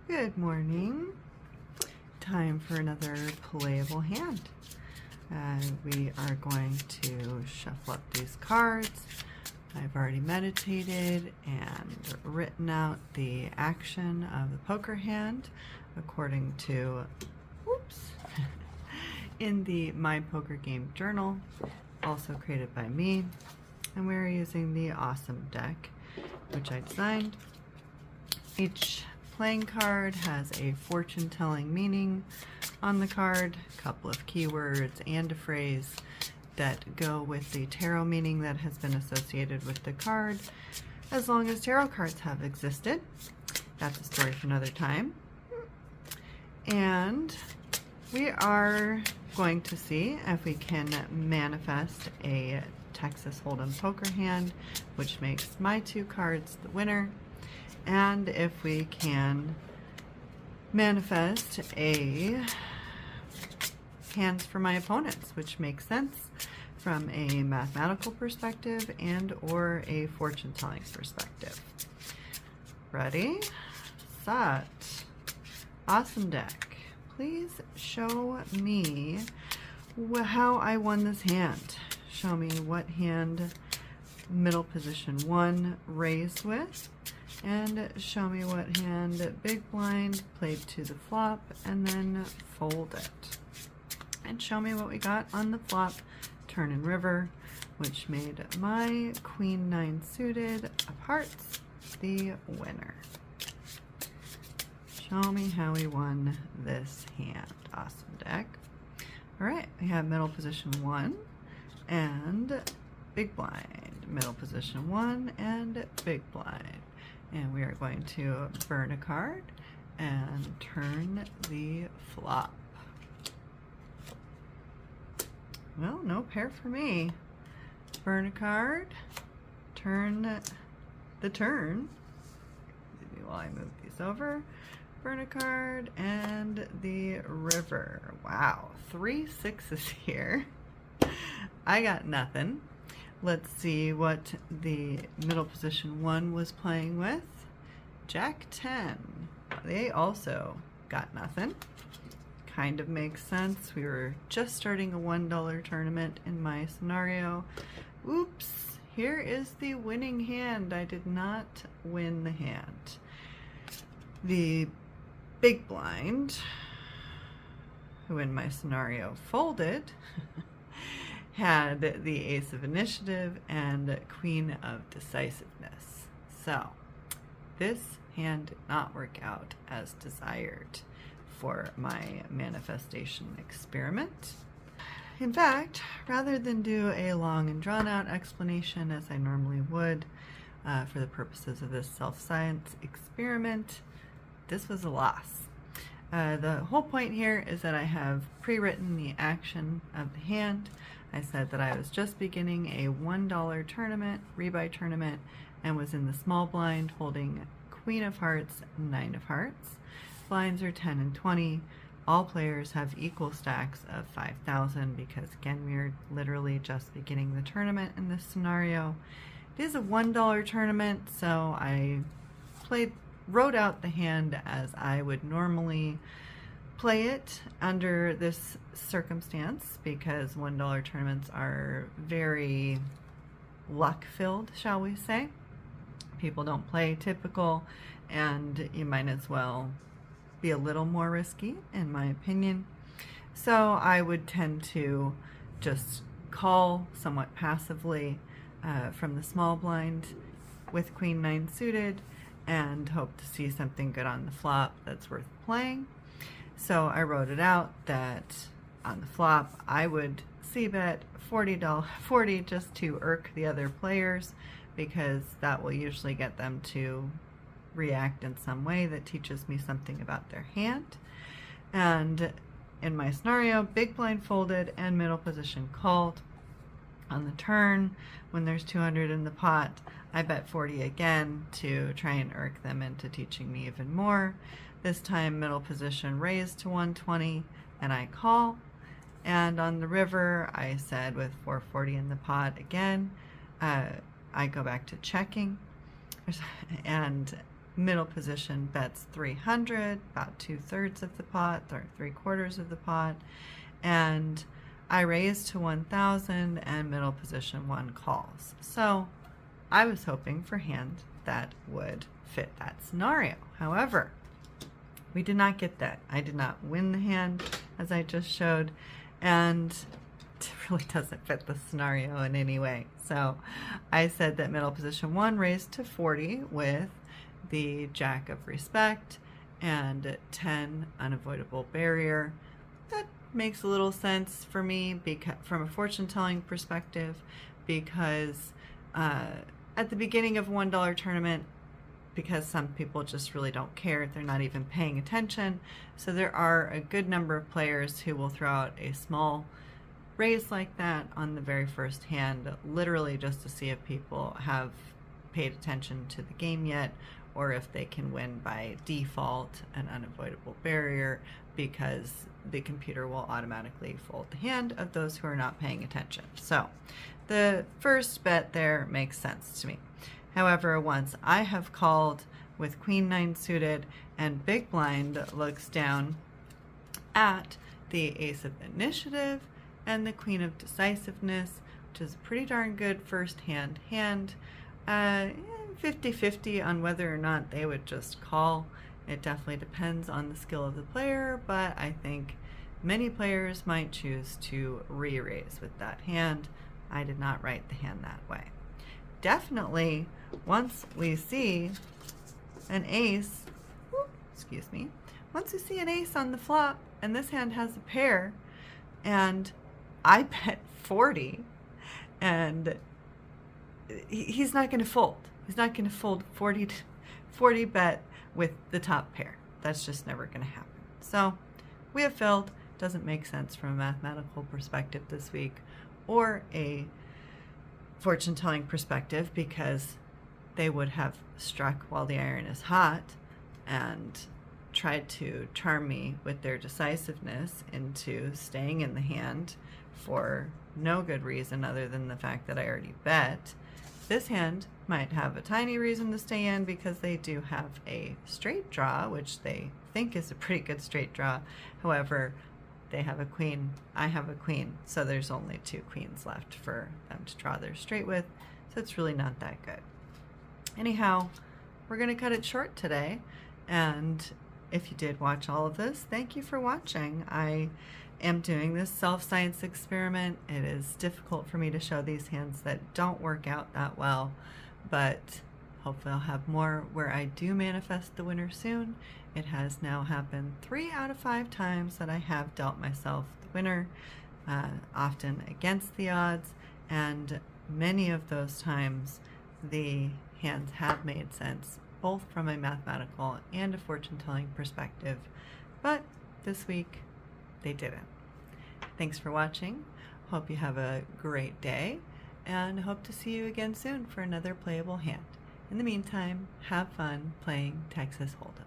Good morning. Time for another playable hand. We are going to shuffle up these cards. I've already meditated and written out the action of the poker hand according to, in the My Poker Game journal, also created by me. And we're using the Awesome deck, which I designed. Each playing card has a fortune-telling meaning on the card, a couple of keywords and a phrase that go with the tarot meaning that has been associated with the card as long as tarot cards have existed. That's a story for another time. And we are going to see if we can manifest a Texas Hold'em poker hand, which makes my two cards the winner, and if we can manifest a hands for my opponents, which makes sense from a mathematical perspective and or a fortune-telling perspective. Ready, set, Awesome deck. Please show me how I won this hand. Show me what hand middle position 1 raised with, and show me what hand big blind played to the flop and then fold it. And show me what we got on the flop, turn and river, which made my Queen 9 suited of hearts the winner. Show me how we won this hand. Awesome deck. All right, we have middle position 1 and big blind, middle position 1 and big blind. And we are going to burn a card and turn the flop. Well, no pair for me. Burn a card, turn the turn. Maybe while I move these over. Burn a card and the river. Wow, 3 6s here. I got nothing. Let's see what the middle position 1 was playing with. Jack 10. They also got nothing. Kind of makes sense. We were just starting a $1 tournament in my scenario. Oops, here is the winning hand. I did not win the hand. The big blind, who in my scenario folded, had the Ace of Initiative and Queen of Decisiveness. So this hand did not work out as desired for my manifestation experiment. In fact, rather than do a long and drawn out explanation as I normally would for the purposes of this self-science experiment, this was a loss. The whole point here is that I have pre-written the action of the hand. I said that I was just beginning a $1 tournament, rebuy tournament, and was in the small blind holding Queen of Hearts, 9 of Hearts. Blinds are 10 and 20. All players have equal stacks of 5,000 because, again, we're literally just beginning the tournament in this scenario. It is a $1 tournament, so I wrote out the hand as I would normally play it under this circumstance, because $1 tournaments are very luck-filled, shall we say. People don't play typical, and you might as well be a little more risky, in my opinion. So I would tend to just call somewhat passively from the small blind with Queen 9 suited and hope to see something good on the flop that's worth playing. So I wrote it out that on the flop I would c-bet $40 just to irk the other players, because that will usually get them to react in some way that teaches me something about their hand. And in my scenario, big blind folded and middle position called. On the turn, when there's 200 in the pot, I bet 40 again to try and irk them into teaching me even more. This time middle position raised to 120 and I call. And on the river, I said with 440 in the pot again, I go back to checking. And Middle position bets 300, about 2/3 of the pot, or 3/4 of the pot, and I raised to 1,000 and middle position 1 calls. So I was hoping for hand that would fit that scenario. However, we did not get that. I did not win the hand as I just showed, and it really doesn't fit the scenario in any way. So I said that middle position 1 raised to 40 with the Jack of Respect and 10 unavoidable barrier. That makes a little sense for me because, from a fortune telling perspective, because at the beginning of a $1 tournament, because some people just really don't care, they're not even paying attention, so there are a good number of players who will throw out a small raise like that on the very first hand, literally just to see if people have paid attention to the game yet, or if they can win by default an unavoidable barrier, because the computer will automatically fold the hand of those who are not paying attention. So the first bet there makes sense to me. However, once I have called with Queen 9 suited and big blind looks down at the Ace of Initiative and the Queen of Decisiveness, which is a pretty darn good first hand, 50-50 on whether or not they would just call. It definitely depends on the skill of the player, but I think many players might choose to re-raise with that hand. I did not write the hand that way. Definitely, once we see an ace, once we see an ace on the flop, and this hand has a pair, and I bet 40, and he's not going to fold. He's not going to fold 40 bet with the top pair. That's just never going to happen. So we have failed. Doesn't make sense from a mathematical perspective this week, or a fortune-telling perspective, because they would have struck while the iron is hot and tried to charm me with their decisiveness into staying in the hand for no good reason other than the fact that I already bet. This hand might have a tiny reason to stay in because they do have a straight draw, which they think is a pretty good straight draw. However, they have a queen, I have a queen, so there's only 2 queens left for them to draw their straight with, so it's really not that good. Anyhow, we're going to cut it short today, and if you did watch all of this, thank you for watching. I am doing this self-science experiment. It is difficult for me to show these hands that don't work out that well, but hopefully I'll have more where I do manifest the winner soon. It has now happened 3 out of 5 times that I have dealt myself the winner, often against the odds, and many of those times the hands have made sense, both from a mathematical and a fortune-telling perspective, but this week they didn't. Thanks for watching. Hope you have a great day, and hope to see you again soon for another playable hand. In the meantime, have fun playing Texas Hold'em.